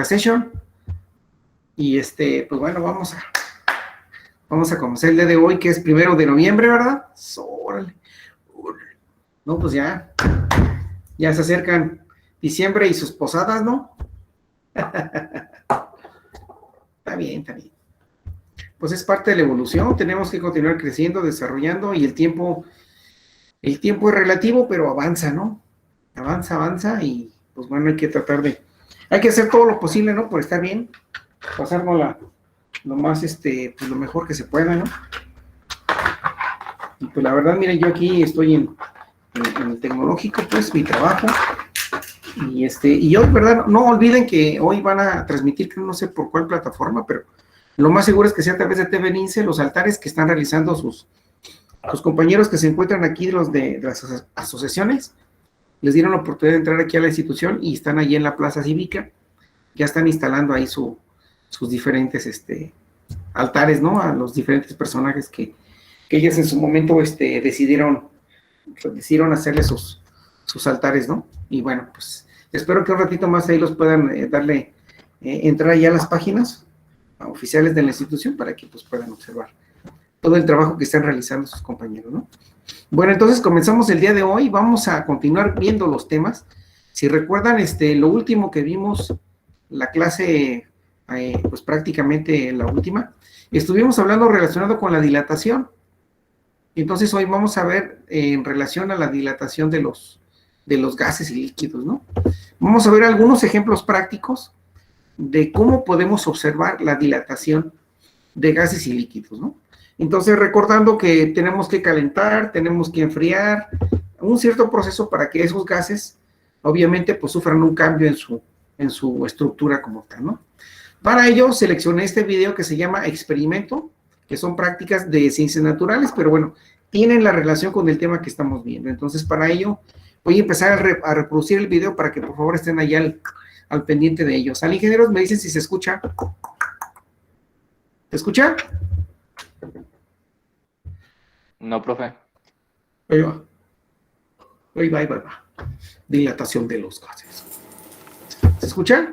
session. Y pues bueno, vamos a comenzar el día de hoy, que es 1 de noviembre, ¿verdad? Órale. No, pues ya se acercan diciembre y sus posadas, ¿no? Está bien. Pues es parte de la evolución, tenemos que continuar creciendo, desarrollando, y el tiempo es relativo, pero avanza, ¿no? Avanza, y pues bueno, hay que hacer todo lo posible, ¿no? Por estar bien, pasárnosla lo más, pues lo mejor que se pueda, ¿no? Y pues la verdad, miren, yo aquí estoy en el tecnológico, pues mi trabajo, y hoy, ¿verdad? No olviden que hoy van a transmitir, que no sé por cuál plataforma, pero lo más seguro es que sea a través de TV Lince, los altares que están realizando sus compañeros que se encuentran aquí, los de las asociaciones, les dieron la oportunidad de entrar aquí a la institución y están allí en la plaza cívica, ya están instalando ahí sus diferentes altares, ¿no? A los diferentes personajes que ellos en su momento decidieron hacerle sus altares, ¿no? Y bueno, pues espero que un ratito más ahí los puedan entrar ya a las páginas oficiales de la institución para que pues puedan observar todo el trabajo que están realizando sus compañeros, ¿no? Bueno, entonces comenzamos el día de hoy, vamos a continuar viendo los temas. Si recuerdan, lo último que vimos, la clase, pues prácticamente la última, estuvimos hablando relacionado con la dilatación. Entonces hoy vamos a ver en relación a la dilatación de los gases y líquidos, ¿no? Vamos a ver algunos ejemplos prácticos de cómo podemos observar la dilatación de gases y líquidos, ¿no? Entonces, recordando que tenemos que calentar, tenemos que enfriar, un cierto proceso para que esos gases, obviamente, pues sufran un cambio en su estructura como tal, ¿no? Para ello, seleccioné este video que se llama Experimento, que son prácticas de ciencias naturales, pero bueno, tienen la relación con el tema que estamos viendo. Entonces, para ello, voy a empezar a reproducir el video para que por favor estén allá al pendiente de ellos. Al ingenieros me dicen si se escucha. ¿Se escucha? No, profe. Ahí va. Dilatación de los gases. ¿Se escucha?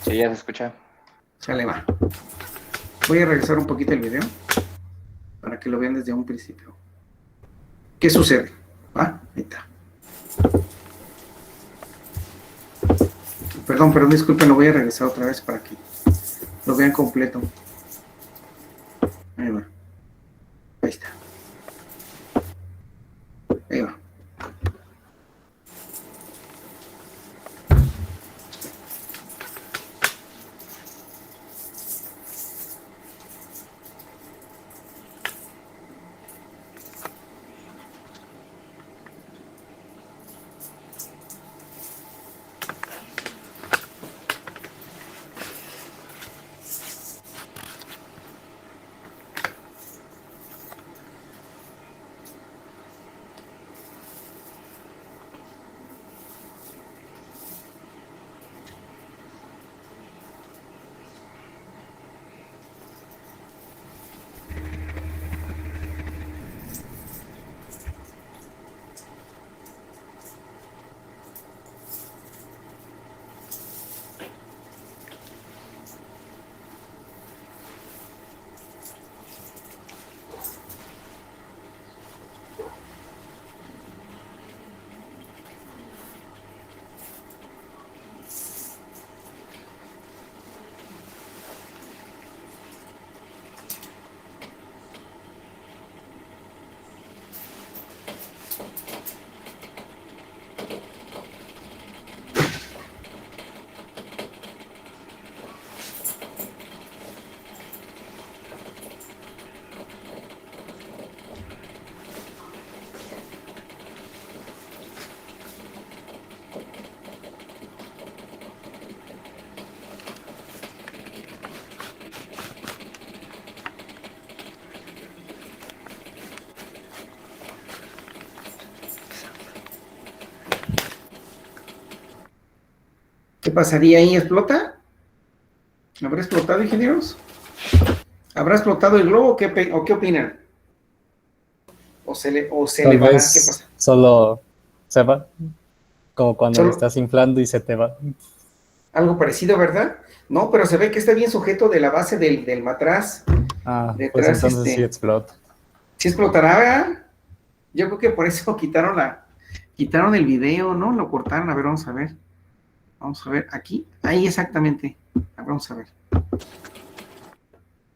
Sí, ya se escucha. Sale, va. Voy a regresar un poquito el video para que lo vean desde un principio. ¿Qué sucede? ¿Va? Ahí está. Perdón, disculpen, lo voy a regresar otra vez para que lo vean completo. Ahí va. Ahí está. Ahí va. ¿Qué pasaría ahí? ¿Explota? ¿Habrá explotado, ingenieros? ¿Habrá explotado el globo o qué opinan? ¿O se Tal elevará? vez ¿Qué pasa? solo se va. Como cuando lo estás inflando y se te va. Algo parecido, ¿verdad? No, pero se ve que está bien sujeto de la base del matraz. Ah, Detrás, pues entonces sí explota. Sí explotará, ¿verdad? Yo creo que por eso quitaron el video, ¿no? Lo cortaron. A ver, vamos a ver. Vamos a ver, aquí. Ahí exactamente. A ver, vamos a ver.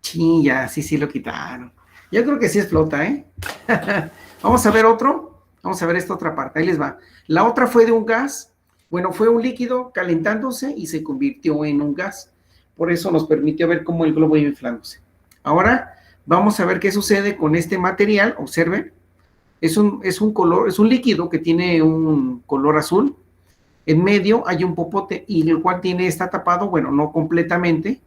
Sí, ya, sí lo quitaron. Yo creo que sí explota, ¿eh? Vamos a ver otro. Vamos a ver esta otra parte. Ahí les va. La otra fue de un gas. Bueno, fue un líquido calentándose y se convirtió en un gas. Por eso nos permitió ver cómo el globo iba inflándose. Ahora vamos a ver qué sucede con este material. Observen. Es un líquido que tiene un color azul. En medio hay un popote y el cual está tapado, bueno, no completamente.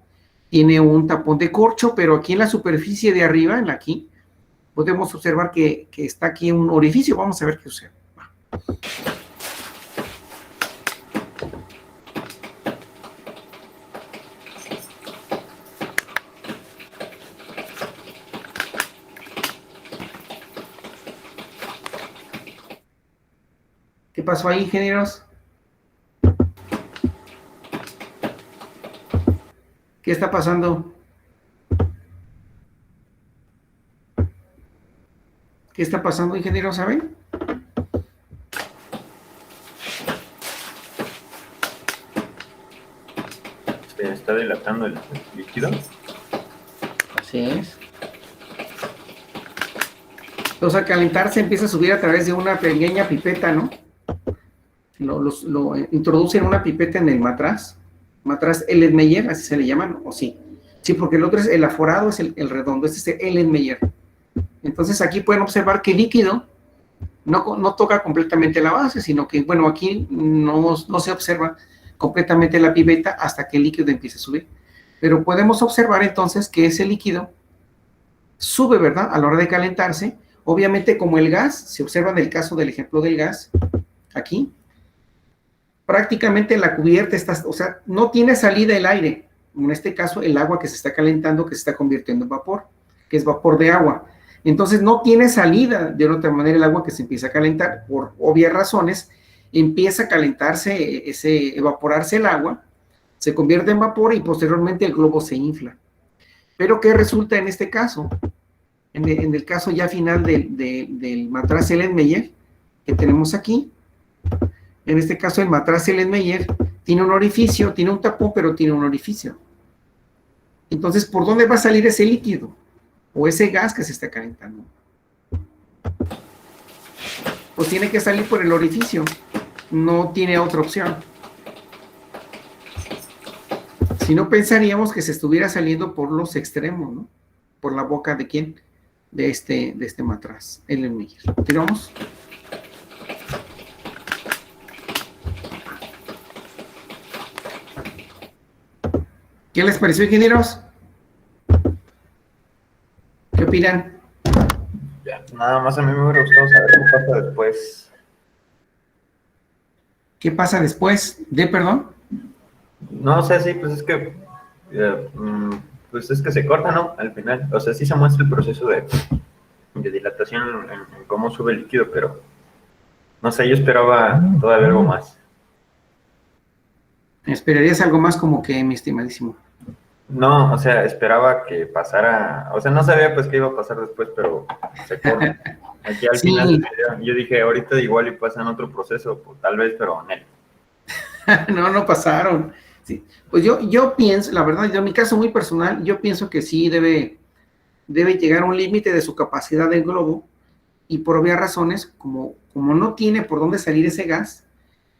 Tiene un tapón de corcho, pero aquí en la superficie de arriba, aquí, podemos observar que está aquí un orificio. Vamos a ver qué sucede. ¿Qué pasó ahí, ingenieros? ¿Qué está pasando? ¿Qué está pasando, ingeniero? ¿Saben? Se está dilatando el líquido. Así es. Entonces, al calentarse empieza a subir a través de una pequeña pipeta, ¿no? Lo introducen una pipeta en el matraz Erlenmeyer, así se le llaman, ¿o sí? Sí, porque el otro es el aforado, es el redondo, este es el Erlenmeyer. Entonces, aquí pueden observar que el líquido no toca completamente la base, sino que, bueno, aquí no se observa completamente la pipeta hasta que el líquido empiece a subir. Pero podemos observar entonces que ese líquido sube, ¿verdad? A la hora de calentarse. Obviamente, como el gas, se observa en el caso del ejemplo del gas, aquí, prácticamente la cubierta está, o sea, no tiene salida el aire. En este caso, el agua que se está calentando, que se está convirtiendo en vapor, que es vapor de agua. Entonces, no tiene salida. De otra manera, el agua que se empieza a calentar, por obvias razones, empieza a calentarse, evaporarse el agua, se convierte en vapor y posteriormente el globo se infla. Pero, ¿qué resulta en este caso? En el caso ya final del matraz Erlenmeyer, que tenemos aquí, en este caso el matraz Erlenmeyer tiene un orificio, tiene un tapón, pero tiene un orificio. Entonces, ¿por dónde va a salir ese líquido? O ese gas que se está calentando. Pues tiene que salir por el orificio. No tiene otra opción. Si no, pensaríamos que se estuviera saliendo por los extremos, ¿no? Por la boca de ¿quién? De este matraz, Erlenmeyer. ¿Tiramos? ¿Qué les pareció, ingenieros? ¿Qué opinan? Ya, nada más a mí me hubiera gustado saber qué pasa después. ¿Qué pasa después de, perdón? No sé, sí, pues es que pues es que se corta, ¿no? Al final, o sea, sí se muestra el proceso de dilatación en cómo sube el líquido, pero no sé, yo esperaba todavía algo más. ¿Esperarías algo más como que, mi estimadísimo? No, o sea, esperaba que pasara, o sea, no sabía pues qué iba a pasar después, pero se corta. Aquí al final del video, yo dije, ahorita igual y pasan otro proceso, pues, tal vez, pero no. No pasaron. Sí. Pues yo pienso, la verdad, yo en mi caso muy personal, yo pienso que sí debe llegar a un límite de su capacidad del globo, y por obvias razones, como no tiene por dónde salir ese gas,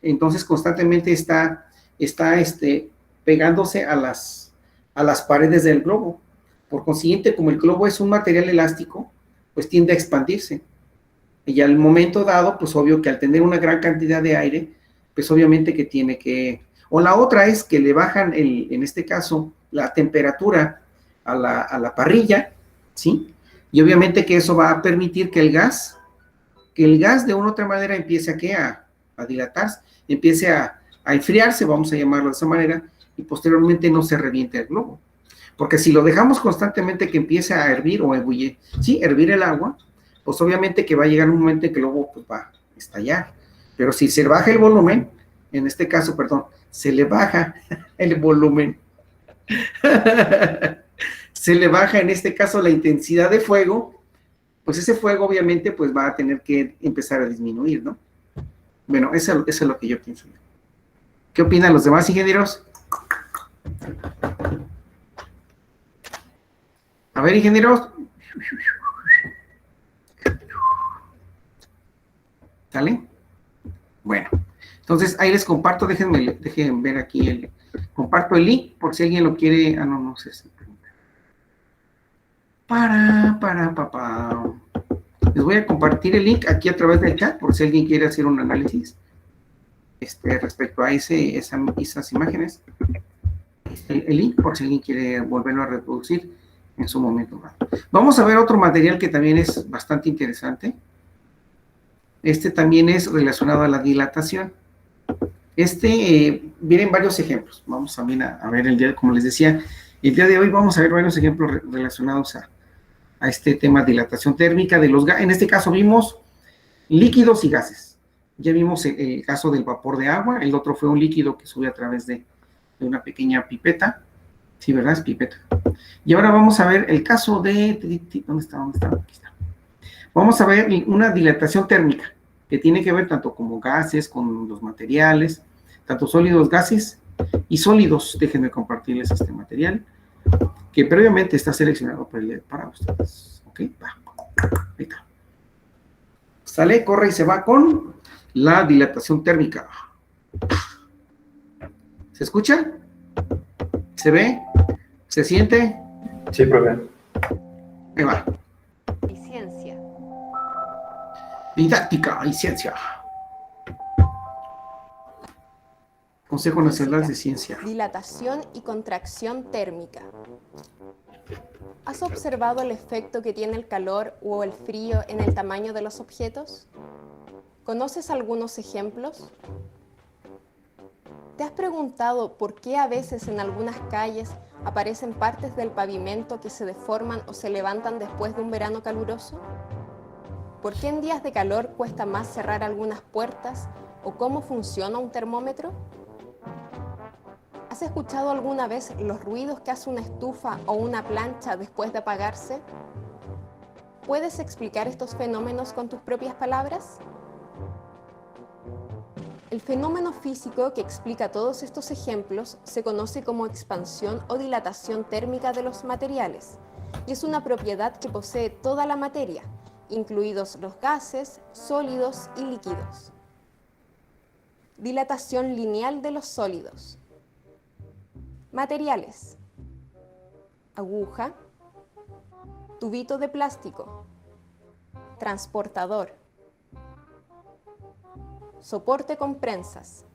entonces constantemente está pegándose a las paredes del globo. Por consiguiente, como el globo es un material elástico, pues tiende a expandirse. Y al momento dado, pues obvio que al tener una gran cantidad de aire, pues obviamente que tiene que... O la otra es que le bajan, en este caso, la temperatura a la parrilla, ¿sí? Y obviamente que eso va a permitir que el gas de una u otra manera empiece a dilatarse, empiece a enfriarse, vamos a llamarlo de esa manera, y posteriormente no se reviente el globo. Porque si lo dejamos constantemente que empiece a hervir o ebullir, sí, hervir el agua, pues obviamente que va a llegar un momento en que el globo pues, va a estallar. Pero si se baja el volumen, en este caso, perdón, se le baja el volumen, se le baja en este caso la intensidad de fuego, pues ese fuego obviamente pues va a tener que empezar a disminuir, ¿no? Bueno, eso es lo que yo pienso. ¿Qué opinan los demás ingenieros? A ver, ingenieros. ¿Sale? Bueno, entonces ahí les comparto, dejen ver aquí comparto el link por si alguien lo quiere. No sé si. Les voy a compartir el link aquí a través del chat por si alguien quiere hacer un análisis respecto a esas imágenes. El link por si alguien quiere volverlo a reproducir en su momento. Vamos a ver otro material que también es bastante interesante. Este también es relacionado a la dilatación. Vienen varios ejemplos. Vamos también a ver como les decía, el día de hoy vamos a ver varios ejemplos relacionados a este tema de dilatación térmica de los gases. En este caso vimos líquidos y gases. Ya vimos el caso del vapor de agua, el otro fue un líquido que sube a través de una pequeña pipeta. Sí, ¿verdad? Es pipeta. Y ahora vamos a ver el caso de... ¿Dónde está? Aquí está. Vamos a ver una dilatación térmica, que tiene que ver tanto como gases, con los materiales, tanto sólidos, gases y sólidos. Déjenme compartirles este material, que previamente está seleccionado para ustedes. ¿Ok? Va. Ahí está. Sale, corre y se va con la dilatación térmica. ¿Se escucha? ¿Se ve? ¿Se siente? Sí, profe. Ahí va. Y ciencia. Didáctica y ciencia. Consejo Nacional de Ciencia. Dilatación y contracción térmica. ¿Has observado el efecto que tiene el calor o el frío en el tamaño de los objetos? ¿Conoces algunos ejemplos? ¿Te has preguntado por qué a veces en algunas calles aparecen partes del pavimento que se deforman o se levantan después de un verano caluroso? ¿Por qué en días de calor cuesta más cerrar algunas puertas o cómo funciona un termómetro? ¿Has escuchado alguna vez los ruidos que hace una estufa o una plancha después de apagarse? ¿Puedes explicar estos fenómenos con tus propias palabras? El fenómeno físico que explica todos estos ejemplos se conoce como expansión o dilatación térmica de los materiales y es una propiedad que posee toda la materia, incluidos los gases, sólidos y líquidos. Dilatación lineal de los sólidos. Materiales: aguja, tubito de plástico, transportador, soporte con prensas,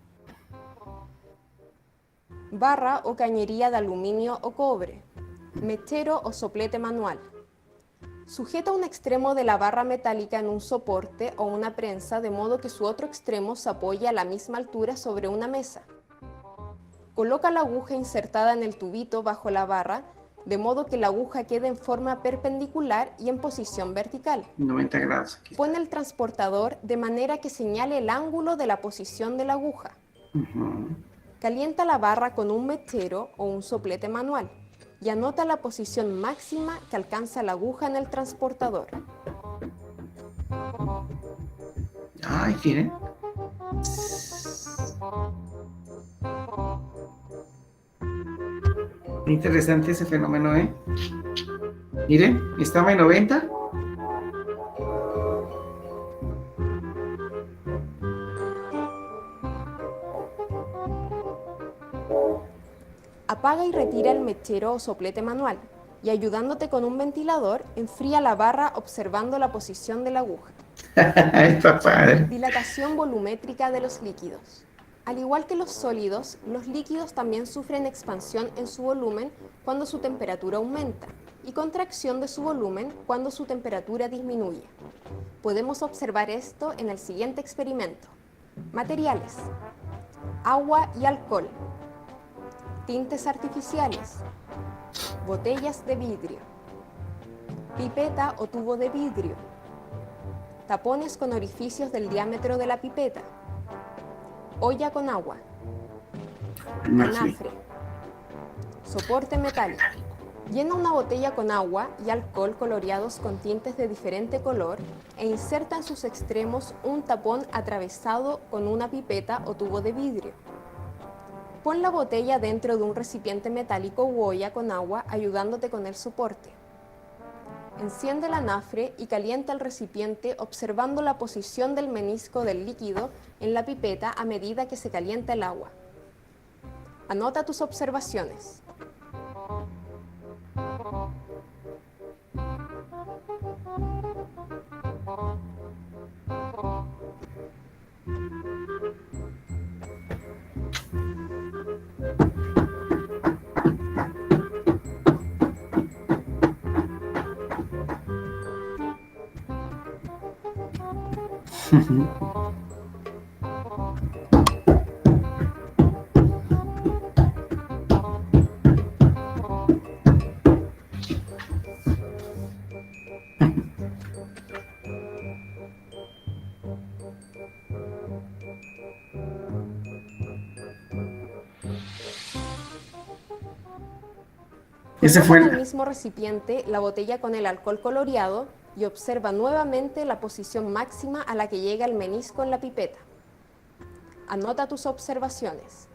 barra o cañería de aluminio o cobre, mechero o soplete manual. Sujeta un extremo de la barra metálica en un soporte o una prensa de modo que su otro extremo se apoye a la misma altura sobre una mesa. Coloca la aguja insertada en el tubito bajo la barra de modo que la aguja quede en forma perpendicular y en posición vertical. 90 grados. Aquí. Pone el transportador de manera que señale el ángulo de la posición de la aguja. Calienta la barra con un mechero o un soplete manual y anota la posición máxima que alcanza la aguja en el transportador. Ay, miren. Interesante ese fenómeno, ¿eh? Miren, estaba en 90. Apaga y retira el mechero o soplete manual y ayudándote con un ventilador, enfría la barra observando la posición de la aguja. Está padre. Dilatación volumétrica de los líquidos. Al igual que los sólidos, los líquidos también sufren expansión en su volumen cuando su temperatura aumenta y contracción de su volumen cuando su temperatura disminuye. Podemos observar esto en el siguiente experimento. Materiales: agua y alcohol, tintes artificiales, botellas de vidrio, pipeta o tubo de vidrio, tapones con orificios del diámetro de la pipeta, Olla con agua. Anafre. Anafre. Soporte metálico. Llena una botella con agua y alcohol coloreados con tintes de diferente color e inserta en sus extremos un tapón atravesado con una pipeta o tubo de vidrio. Pon la botella dentro de un recipiente metálico u olla con agua ayudándote con el soporte. Enciende el anafre y calienta el recipiente observando la posición del menisco del líquido en la pipeta a medida que se calienta el agua. Anota tus observaciones. Ese Coloca fue en el el... mismo recipiente la botella con el alcohol coloreado y observa nuevamente la posición máxima a la que llega el menisco en la pipeta. Anota tus observaciones.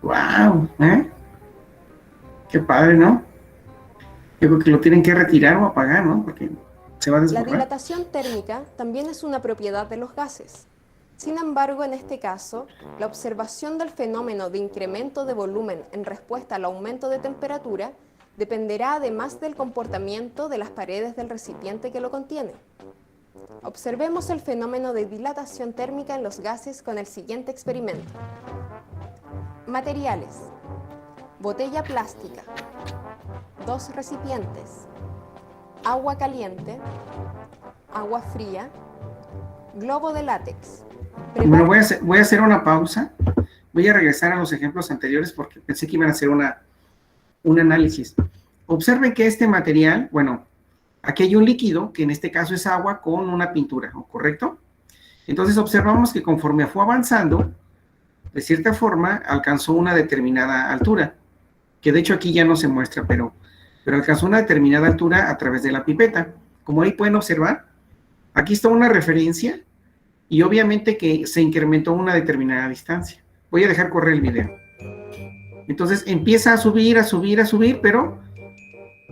¡Wow! ¿Eh? Qué padre, ¿no? Yo creo que lo tienen que retirar o apagar, ¿no? Porque se va a La desborrar. dilatación térmica también es una propiedad de los gases. Sin embargo, en este caso, la observación del fenómeno de incremento de volumen en respuesta al aumento de temperatura dependerá además del comportamiento de las paredes del recipiente que lo contiene. Observemos el fenómeno de dilatación térmica en los gases con el siguiente experimento. Materiales. Botella plástica. 2 recipientes. Agua caliente. Agua fría. Globo de látex. Bueno, voy a hacer una pausa. Voy a regresar a los ejemplos anteriores porque pensé que iban a hacer un análisis. Observen que este material, bueno, aquí hay un líquido, que en este caso es agua con una pintura, ¿correcto? Entonces observamos que conforme fue avanzando, de cierta forma alcanzó una determinada altura, que de hecho aquí ya no se muestra, pero alcanzó una determinada altura a través de la pipeta. Como ahí pueden observar, aquí está una referencia y obviamente que se incrementó una determinada distancia. Voy a dejar correr el video. Entonces empieza a subir, pero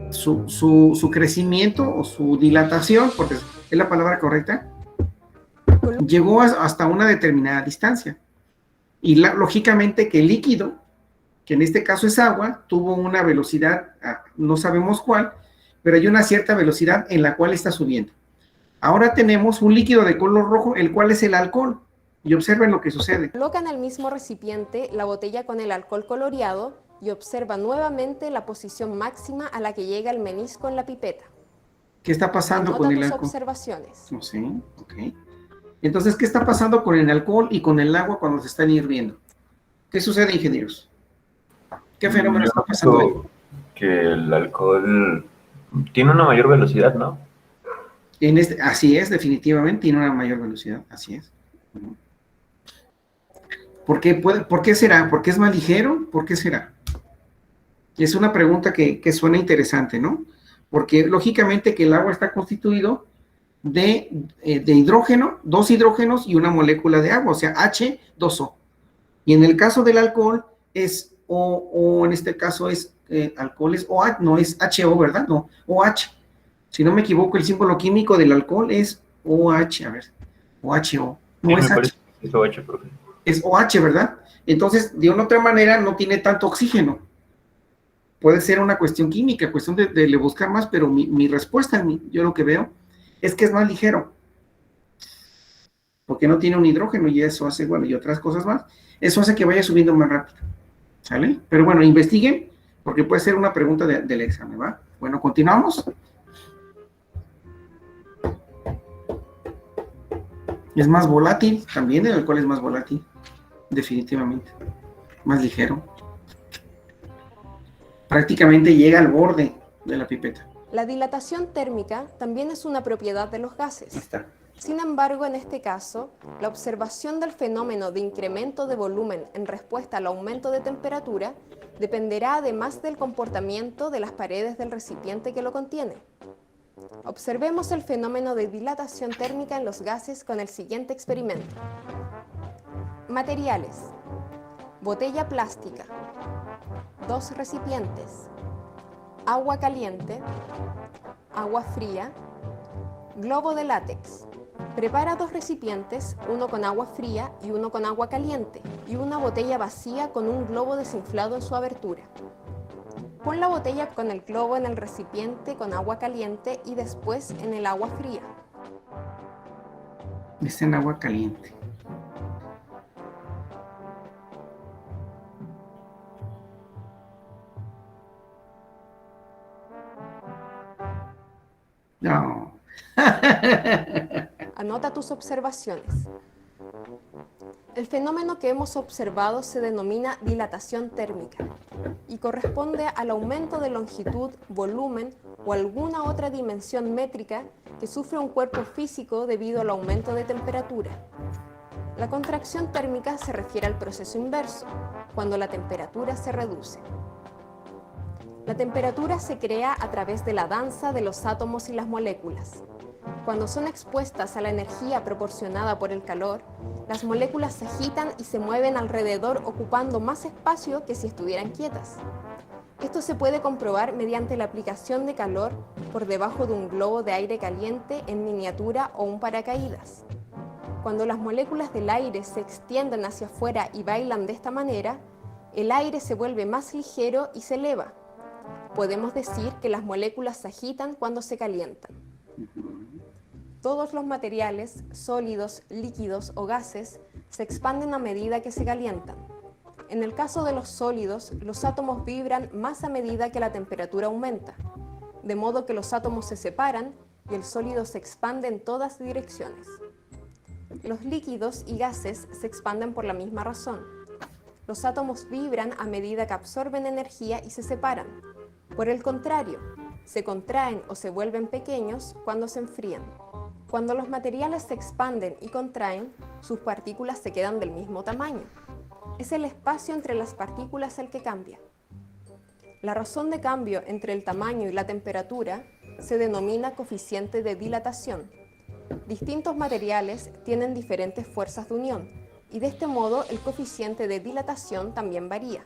su crecimiento o su dilatación, porque es la palabra correcta, llegó hasta una determinada distancia. Y lógicamente que el líquido, que en este caso es agua, tuvo una velocidad, no sabemos cuál, pero hay una cierta velocidad en la cual está subiendo. Ahora tenemos un líquido de color rojo, el cual es el alcohol. Y observen lo que sucede. Coloca en el mismo recipiente la botella con el alcohol coloreado y observa nuevamente la posición máxima a la que llega el menisco en la pipeta. ¿Qué está pasando Anota con el tus alcohol? observaciones. No sé, ok. Entonces, ¿qué está pasando con el alcohol y con el agua cuando se están hirviendo? ¿Qué sucede, ingenieros? ¿Qué fenómeno está pasando ahí? Que el alcohol tiene una mayor velocidad, ¿no? Así es, definitivamente, tiene una mayor velocidad, así es. ¿Por qué será? ¿Por qué es más ligero? ¿Por qué será? Es una pregunta que suena interesante, ¿no? Porque lógicamente que el agua está constituido de hidrógeno, 2 hidrógenos y una molécula de agua, o sea, H2O. Y en el caso del alcohol es O en este caso es alcohol es OH, no es HO, ¿verdad? No, OH. Si no me equivoco, el símbolo químico del alcohol es OH, a ver, OHO. No es H. Es OH, profe. Es OH, ¿verdad? Entonces, de una otra manera, no tiene tanto oxígeno. Puede ser una cuestión química, cuestión de buscar más, pero mi respuesta, yo lo que veo, es que es más ligero. Porque no tiene un hidrógeno y eso hace, bueno, y otras cosas más. Eso hace que vaya subiendo más rápido. ¿Sale? Pero bueno, investiguen, porque puede ser una pregunta del examen, ¿va? Bueno, continuamos. Es más volátil, también el alcohol es más volátil, definitivamente, más ligero. Prácticamente llega al borde, de la pipeta. La dilatación térmica también es una propiedad de los Ahí gases. está. Sin embargo, en este caso, la observación del fenómeno de incremento de volumen en respuesta al aumento de temperatura dependerá además del comportamiento de las paredes del recipiente que lo contiene. Observemos el fenómeno de dilatación térmica en los gases con el siguiente experimento. Materiales. Botella plástica. 2 recipientes. Agua caliente. Agua fría. Globo de látex. Prepara 2 recipientes, uno con agua fría y uno con agua caliente, y una botella vacía con un globo desinflado en su abertura. Pon la botella con el globo en el recipiente con agua caliente y después en el agua fría. Está en agua caliente. No. Anota tus observaciones. El fenómeno que hemos observado se denomina dilatación térmica y corresponde al aumento de longitud, volumen o alguna otra dimensión métrica que sufre un cuerpo físico debido al aumento de temperatura. La contracción térmica se refiere al proceso inverso, cuando la temperatura se reduce. La temperatura se crea a través de la danza de los átomos y las moléculas. Cuando son expuestas a la energía proporcionada por el calor, las moléculas se agitan y se mueven alrededor ocupando más espacio que si estuvieran quietas. Esto se puede comprobar mediante la aplicación de calor por debajo de un globo de aire caliente en miniatura o un paracaídas. Cuando las moléculas del aire se extienden hacia afuera y bailan de esta manera, el aire se vuelve más ligero y se eleva. Podemos decir que las moléculas se agitan cuando se calientan. Todos los materiales, sólidos, líquidos o gases, se expanden a medida que se calientan. En el caso de los sólidos, los átomos vibran más a medida que la temperatura aumenta, de modo que los átomos se separan y el sólido se expande en todas direcciones. Los líquidos y gases se expanden por la misma razón. Los átomos vibran a medida que absorben energía y se separan. Por el contrario, se contraen o se vuelven pequeños cuando se enfrían. Cuando los materiales se expanden y contraen, sus partículas se quedan del mismo tamaño. Es el espacio entre las partículas el que cambia. La razón de cambio entre el tamaño y la temperatura se denomina coeficiente de dilatación. Distintos materiales tienen diferentes fuerzas de unión, y de este modo el coeficiente de dilatación también varía.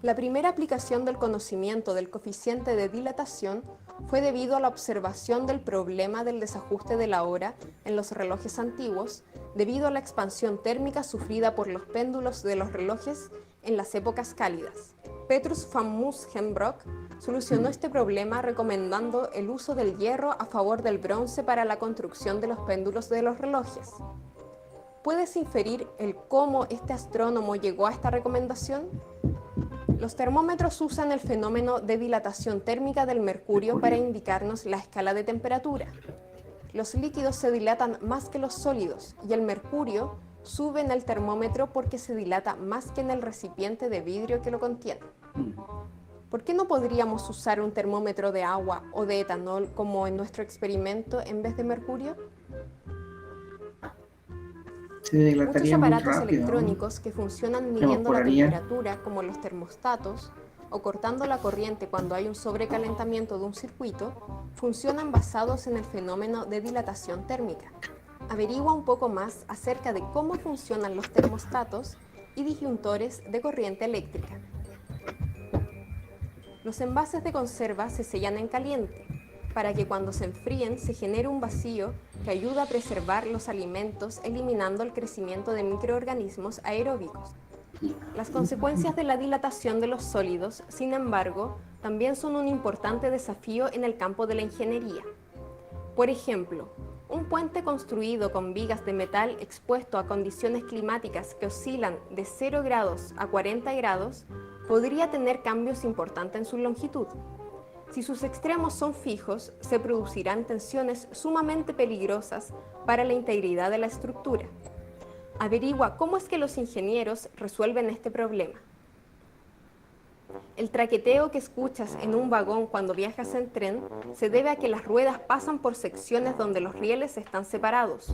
La primera aplicación del conocimiento del coeficiente de dilatación fue debido a la observación del problema del desajuste de la hora en los relojes antiguos, debido a la expansión térmica sufrida por los péndulos de los relojes en las épocas cálidas. Petrus van Musschenbroek solucionó este problema recomendando el uso del hierro a favor del bronce para la construcción de los péndulos de los relojes. ¿Puedes inferir el cómo este astrónomo llegó a esta recomendación? Los termómetros usan el fenómeno de dilatación térmica del mercurio para indicarnos la escala de temperatura. Los líquidos se dilatan más que los sólidos y el mercurio sube en el termómetro porque se dilata más que en el recipiente de vidrio que lo contiene. ¿Por qué no podríamos usar un termómetro de agua o de etanol como en nuestro experimento en vez de mercurio? Se Muchos dilataría muy aparatos rápido, ¿no? electrónicos que funcionan midiendo la Evaporaría. temperatura, como los termostatos, o cortando la corriente cuando hay un sobrecalentamiento de un circuito, funcionan basados en el fenómeno de dilatación térmica. Averigua un poco más acerca de cómo funcionan los termostatos y disyuntores de corriente eléctrica. Los envases de conserva se sellan en caliente, para que cuando se enfríen se genere un vacío que ayuda a preservar los alimentos eliminando el crecimiento de microorganismos aeróbicos. Las consecuencias de la dilatación de los sólidos, sin embargo, también son un importante desafío en el campo de la ingeniería. Por ejemplo, un puente construido con vigas de metal expuesto a condiciones climáticas que oscilan de 0 grados a 40 grados podría tener cambios importantes en su longitud. Si sus extremos son fijos, se producirán tensiones sumamente peligrosas para la integridad de la estructura. Averigua cómo es que los ingenieros resuelven este problema. El traqueteo que escuchas en un vagón cuando viajas en tren se debe a que las ruedas pasan por secciones donde los rieles están separados.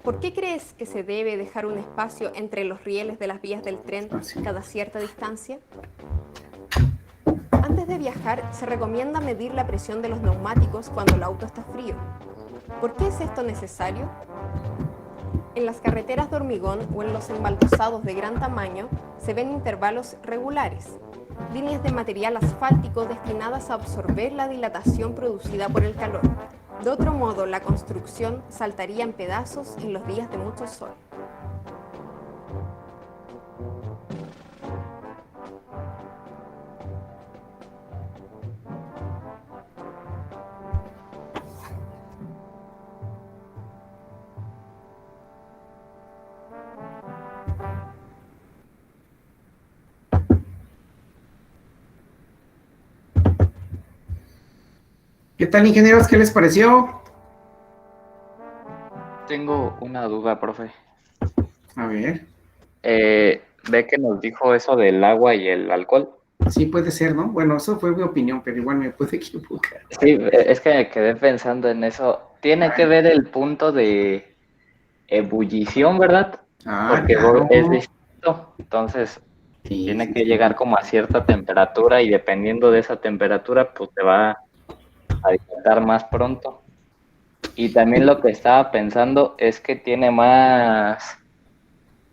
¿Por qué crees que se debe dejar un espacio entre los rieles de las vías del tren cada cierta distancia? Antes de viajar, se recomienda medir la presión de los neumáticos cuando el auto está frío. ¿Por qué es esto necesario? En las carreteras de hormigón o en los embaldosados de gran tamaño se ven intervalos regulares, líneas de material asfáltico destinadas a absorber la dilatación producida por el calor. De otro modo, la construcción saltaría en pedazos en los días de mucho sol. ¿Qué tal, ingenieros? ¿Qué les pareció? Tengo una duda, profe. A ver, ¿Ve que nos dijo eso del agua y el alcohol? sí puede ser, ¿no? Bueno, eso fue mi opinión, pero igual me puede equivocar. Sí, es que me quedé pensando en eso. Tiene que ver el punto de ebullición, ¿verdad? Porque Claro. es distinto. Entonces, Sí, tiene sí, que sí. llegar como a cierta temperatura y dependiendo de esa temperatura, pues se va a dilatar más pronto. Y también lo que estaba pensando es que tiene más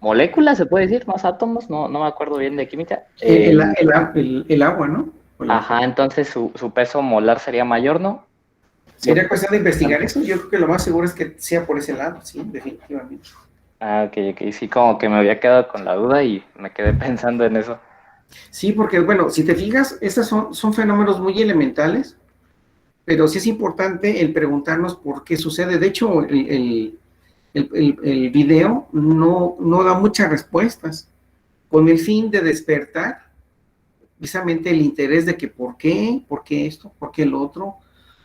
moléculas, se puede decir, más átomos, no me acuerdo bien de química. El agua, ¿no? Ajá, entonces su peso molar sería mayor, ¿no? Sería cuestión de investigar eso. Yo creo que lo más seguro es que sea por ese lado, sí, definitivamente. Ah, ok, sí, como que me había quedado con la duda y me quedé pensando en eso. Sí, porque, bueno, si te fijas, estos son fenómenos muy elementales, pero sí es importante el preguntarnos por qué sucede. De hecho, el video no da muchas respuestas, con el fin de despertar precisamente el interés de que por qué esto, por qué el otro,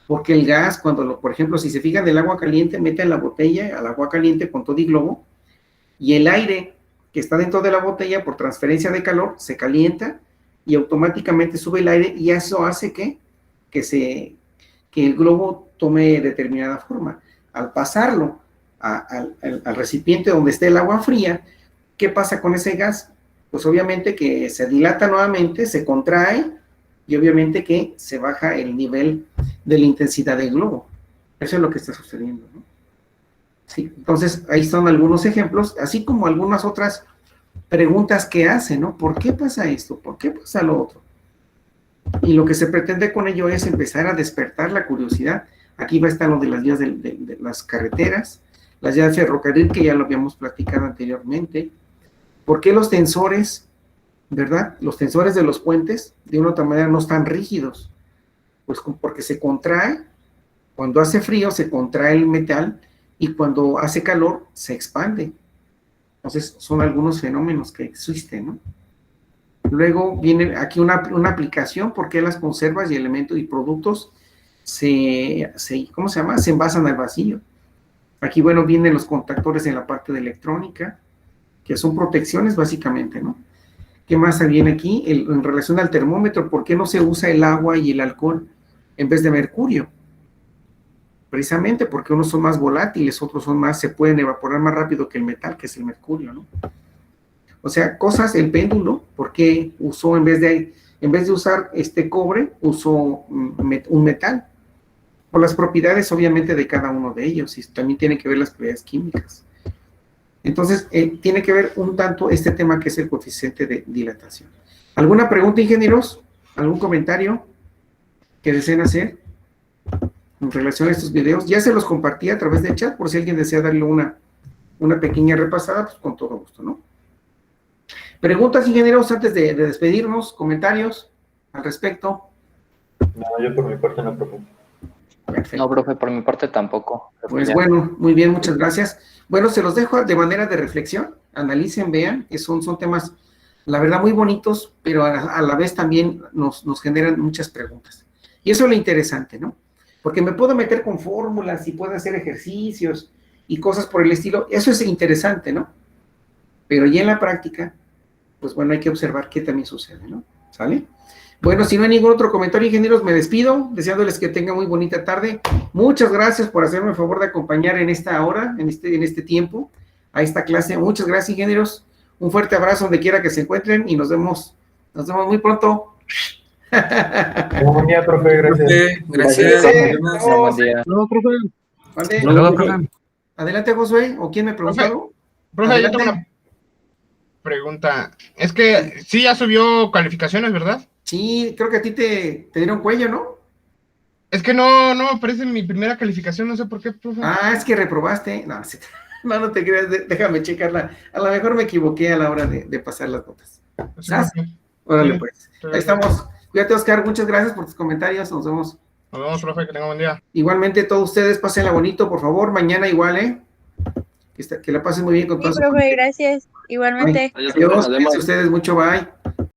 por qué el gas, por ejemplo, si se fijan, el agua caliente, meten la botella al agua caliente con todo y globo, y el aire que está dentro de la botella por transferencia de calor se calienta y automáticamente sube el aire, y eso hace que el globo tome determinada forma. Al pasarlo al recipiente donde esté el agua fría, ¿qué pasa con ese gas? Pues obviamente que se dilata nuevamente, se contrae, y obviamente que se baja el nivel de la intensidad del globo. Eso es lo que está sucediendo, ¿no? Sí, entonces ahí son algunos ejemplos, así como algunas otras preguntas que hace, ¿no? ¿Por qué pasa esto? ¿Por qué pasa lo otro? Y lo que se pretende con ello es empezar a despertar la curiosidad. Aquí va a estar lo de las vías de las carreteras, las vías de ferrocarril, que ya lo habíamos platicado anteriormente. ¿Por qué los tensores, verdad? Los tensores de los puentes, de una u otra manera, no están rígidos. Pues porque se contrae, cuando hace frío se contrae el metal, y cuando hace calor se expande. Entonces son algunos fenómenos que existen, ¿no? Luego viene aquí una aplicación, porque las conservas y elementos y productos ¿cómo se llama? Se envasan al vacío. Aquí, bueno, vienen los contactores en la parte de electrónica, que son protecciones básicamente, ¿no? ¿Qué más viene aquí? En relación al termómetro, ¿por qué no se usa el agua y el alcohol en vez de mercurio? Precisamente porque unos son más volátiles, otros se pueden evaporar más rápido que el metal, que es el mercurio, ¿no? O sea, el péndulo, ¿por qué usó en vez de usar cobre, usó un metal? Por las propiedades, obviamente, de cada uno de ellos, y también tiene que ver las propiedades químicas. Entonces, tiene que ver un tanto este tema que es el coeficiente de dilatación. ¿Alguna pregunta, ingenieros? ¿Algún comentario que deseen hacer en relación a estos videos? Ya se los compartí a través del chat, por si alguien desea darle una pequeña repasada, pues con todo gusto, ¿no? ¿Preguntas, ingenieros, antes de despedirnos? ¿Comentarios al respecto? No, yo por mi parte no propongo. Perfecto. No, profe, por mi parte tampoco. Pues Ya. bueno, muy bien, muchas gracias. Bueno, se los dejo de manera de reflexión, analicen, vean, que son temas, la verdad, muy bonitos, pero a la vez también nos generan muchas preguntas. Y eso es lo interesante, ¿no? Porque me puedo meter con fórmulas y puedo hacer ejercicios y cosas por el estilo, eso es interesante, ¿no? Pero ya en la práctica, pues bueno, hay que observar qué también sucede, ¿no? ¿Sale? Bueno, si no hay ningún otro comentario, ingenieros, me despido, deseándoles que tengan muy bonita tarde. Muchas gracias por hacerme el favor de acompañar en esta hora, en este tiempo, a esta clase. Muchas gracias, ingenieros. Un fuerte abrazo donde quiera que se encuentren y nos vemos muy pronto. Buen día, profe, gracias. Gracias. Buen día. No, profe. ¿Mande? No, profe. Adelante, Josué, ¿o quién me preguntó Profe. algo? Profe, yo Adelante. tengo una pregunta. Es que sí ya subió calificaciones, ¿verdad? Sí, creo que a ti te dieron cuello, ¿no? Es que no me aparece mi primera calificación, no sé por qué, profe. Ah, es que reprobaste. No, no te creas, déjame checarla. A lo mejor me equivoqué a la hora de pasar las notas. Sí, ¿Sabes? profe. Órale, Sí, pues. sí. Ahí estamos. Cuídate, Oscar. Muchas gracias por tus comentarios. Nos vemos. Nos vemos, profe, que tenga buen día. Igualmente, todos ustedes, pásenla bonito, por favor. Mañana igual, ¿eh? Que la pasen muy bien con Sí, todos. profe, gracias. Igualmente. Adiós. Cuídense ustedes mucho. Bye.